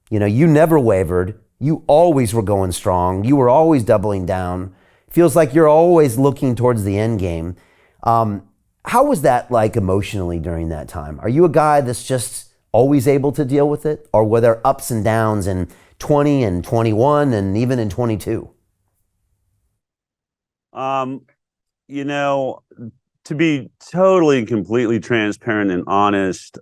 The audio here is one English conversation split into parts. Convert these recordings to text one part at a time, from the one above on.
You know, you never wavered. You always were going strong. You were always doubling down. Feels like you're always looking towards the end game. How was that like emotionally during that time? Are you a guy that's just always able to deal with it? Or were there ups and downs in 20 and 21 and even in 22? You know, to be totally and completely transparent and honest,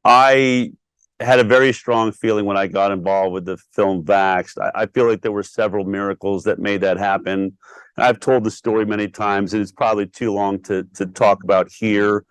I had a very strong feeling when I got involved with the film Vaxxed. I feel like there were several miracles that made that happen. And I've told the story many times, and it's probably too long to talk about here.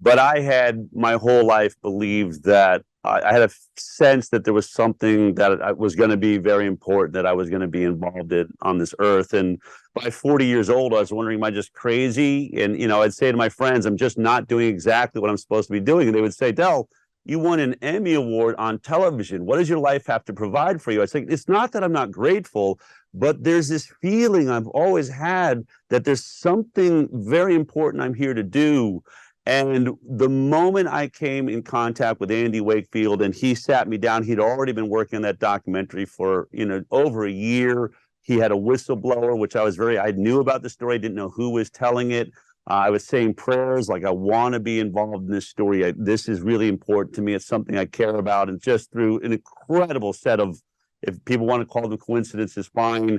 But I had my whole life believed that I had a sense that there was something that was going to be very important that I was going to be involved in on this earth. And by 40 years old, I was wondering, am I just crazy? And, you know, I'd say to my friends, I'm just not doing exactly what I'm supposed to be doing. And they would say, Del, you won an Emmy Award on television. What does your life have to provide for you? I say, it's not that I'm not grateful, but there's this feeling I've always had that there's something very important I'm here to do. And the moment I came in contact with Andy Wakefield and he sat me down, he'd already been working on that documentary for, you know, over a year. He had a whistleblower, which I knew about the story, didn't know who was telling it. I was saying prayers like, I want to be involved in this story. This is really important to me. It's something I care about. And just through an incredible set of, if people want to call them coincidences, fine.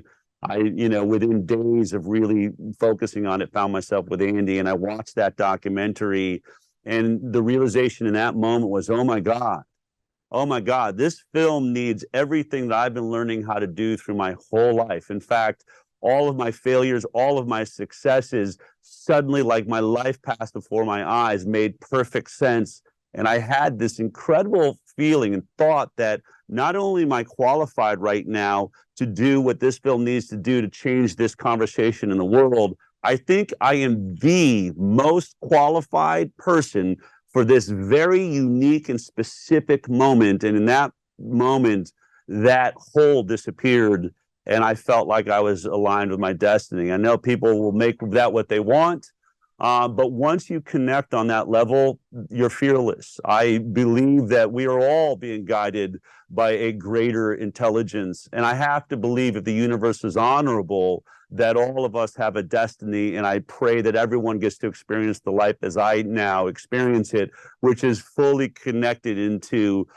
You know, within days of really focusing on it, found myself with Andy, and I watched that documentary. And the realization in that moment was, oh my God, this film needs everything that I've been learning how to do through my whole life. In fact, all of my failures, all of my successes, suddenly, like my life passed before my eyes, made perfect sense. And I had this incredible feeling and thought that not only am I qualified right now to do what this film needs to do to change this conversation in the world, I think I am the most qualified person for this very unique and specific moment. And in that moment, that hole disappeared. And I felt like I was aligned with my destiny. I know people will make that what they want. But once you connect on that level, you're fearless. I believe that we are all being guided by a greater intelligence. And I have to believe if the universe is honorable, that all of us have a destiny. And I pray that everyone gets to experience the life as I now experience it, which is fully connected into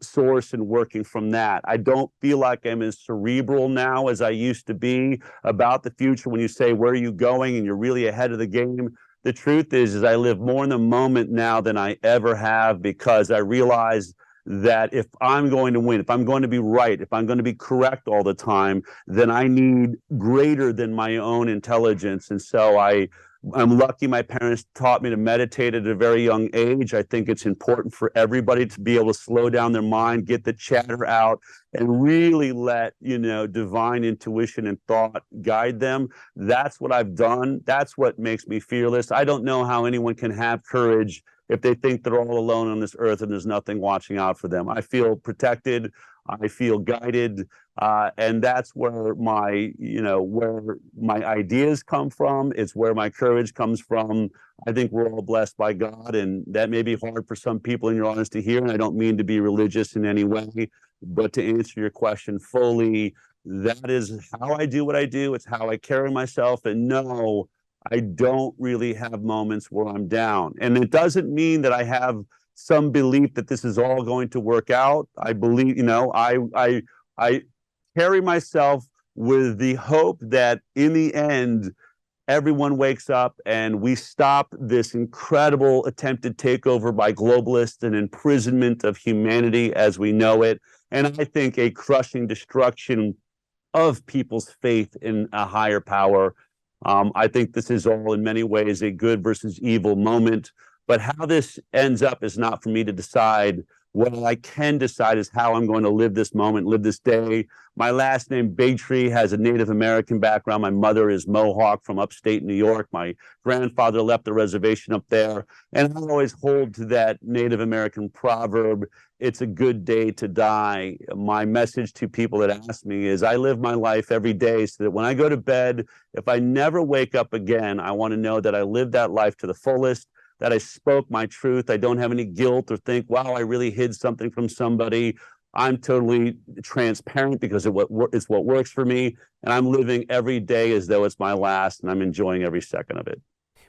source and working from that. I don't feel like I'm as cerebral now as I used to be about the future. When you say, where are you going? And you're really ahead of the game. The truth is I live more in the moment now than I ever have, because I realize that if I'm going to win, if I'm going to be right, if I'm going to be correct all the time, then I need greater than my own intelligence. And so I'm lucky my parents taught me to meditate at a very young age. I think it's important for everybody to be able to slow down their mind, get the chatter out, and really let, you know, divine intuition and thought guide them. That's what I've done. That's what makes me fearless. I don't know how anyone can have courage if they think they're all alone on this earth and there's nothing watching out for them. I feel protected. I feel guided. And that's where where my ideas come from. It's where my courage comes from. I think we're all blessed by God, and that may be hard for some people in your audience to hear. And I don't mean to be religious in any way, but to answer your question fully, that is how I do what I do. It's how I carry myself. And no, I don't really have moments where I'm down. And it doesn't mean that I have some belief that this is all going to work out. I believe, I carry myself with the hope that in the end, everyone wakes up and we stop this incredible attempted takeover by globalists and imprisonment of humanity as we know it. And I think a crushing destruction of people's faith in a higher power. I think this is all in many ways a good versus evil moment. But how this ends up is not for me to decide. What I can decide is how I'm going to live this moment, live this day. My last name, Bigtree, has a Native American background. My mother is Mohawk from upstate New York. My grandfather left the reservation up there. And I always hold to that Native American proverb, it's a good day to die. My message to people that ask me is I live my life every day so that when I go to bed, if I never wake up again, I want to know that I lived that life to the fullest, that I spoke my truth. I don't have any guilt or think, wow, I really hid something from somebody. I'm totally transparent because it's what works for me. And I'm living every day as though it's my last, and I'm enjoying every second of it.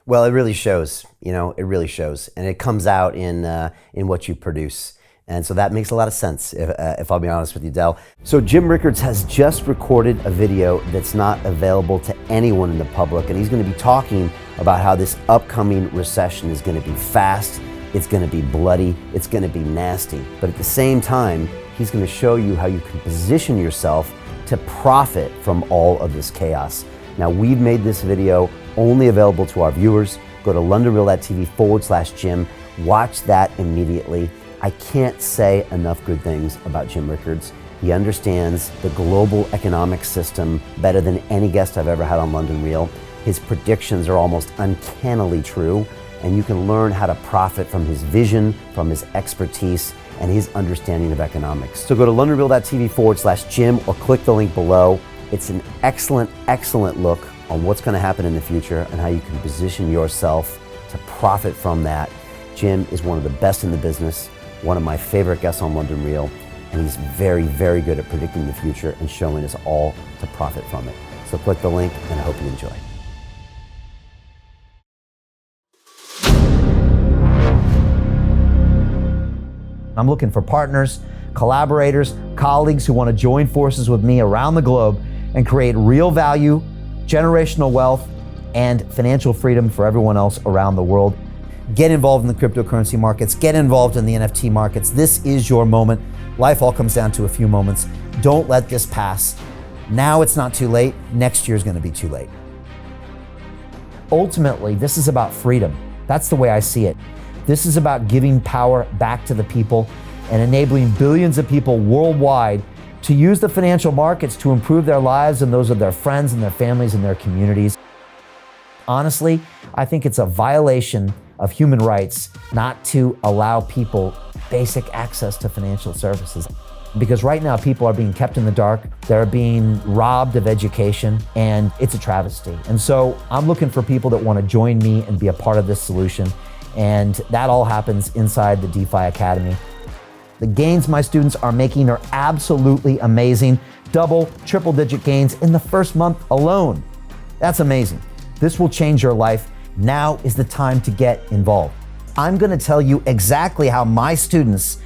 Well, it really shows, it really shows. And it comes out in what you produce. And so that makes a lot of sense, if I'll be honest with you, Del. So Jim Rickards has just recorded a video that's not available to anyone in the public. And he's going to be talking about how this upcoming recession is going to be fast, it's going to be bloody, it's going to be nasty. But at the same time, he's going to show you how you can position yourself to profit from all of this chaos. Now, we've made this video only available to our viewers. Go to londonreal.tv/Jim. Watch that immediately. I can't say enough good things about Jim Rickards. He understands the global economic system better than any guest I've ever had on London Real. His predictions are almost uncannily true, and you can learn how to profit from his vision, from his expertise, and his understanding of economics. So go to londonreal.tv/Jim or click the link below. It's an excellent, excellent look on what's going to happen in the future and how you can position yourself to profit from that. Jim is one of the best in the business, one of my favorite guests on London Real, and he's very, very good at predicting the future and showing us all to profit from it. So click the link, and I hope you enjoy. I'm looking for partners, collaborators, colleagues who want to join forces with me around the globe and create real value, generational wealth, and financial freedom for everyone else around the world. Get involved in the cryptocurrency markets, get involved in the NFT markets. This is your moment. Life all comes down to a few moments. Don't let this pass. Now it's not too late. Next year is going to be too late. Ultimately, this is about freedom. That's the way I see it. This is about giving power back to the people and enabling billions of people worldwide to use the financial markets to improve their lives and those of their friends and their families and their communities. Honestly, I think it's a violation of human rights not to allow people basic access to financial services. Because right now people are being kept in the dark, they're being robbed of education, and it's a travesty. And so I'm looking for people that want to join me and be a part of this solution. And that all happens inside the DeFi Academy. The gains my students are making are absolutely amazing. Double, triple digit gains in the first month alone. That's amazing. This will change your life. Now is the time to get involved. I'm going to tell you exactly how my students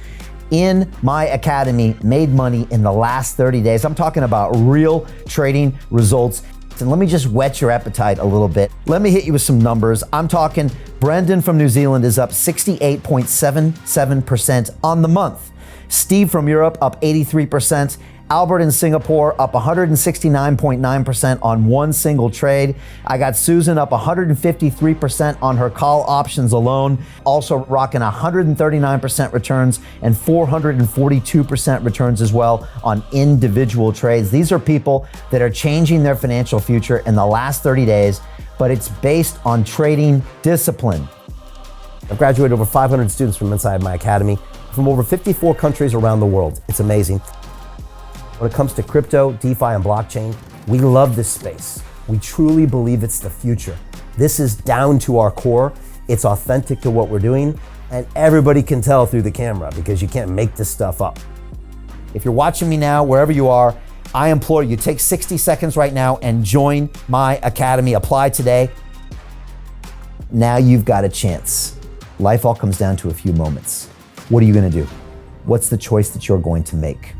in my academy made money in the last 30 days. I'm talking about real trading results. And let me just whet your appetite a little bit. Let me hit you with some numbers. I'm talking Brendan from New Zealand is up 68.77% on the month. Steve from Europe up 83%. Albert in Singapore up 169.9% on one single trade. I got Susan up 153% on her call options alone. Also rocking 139% returns and 442% returns as well on individual trades. These are people that are changing their financial future in the last 30 days, but it's based on trading discipline. I've graduated over 500 students from inside my academy from over 54 countries around the world. It's amazing. When it comes to crypto, DeFi, and blockchain, we love this space. We truly believe it's the future. This is down to our core. It's authentic to what we're doing, and everybody can tell through the camera because you can't make this stuff up. If you're watching me now, wherever you are, I implore you, take 60 seconds right now and join my academy. Apply today. Now you've got a chance. Life all comes down to a few moments. What are you going to do? What's the choice that you're going to make?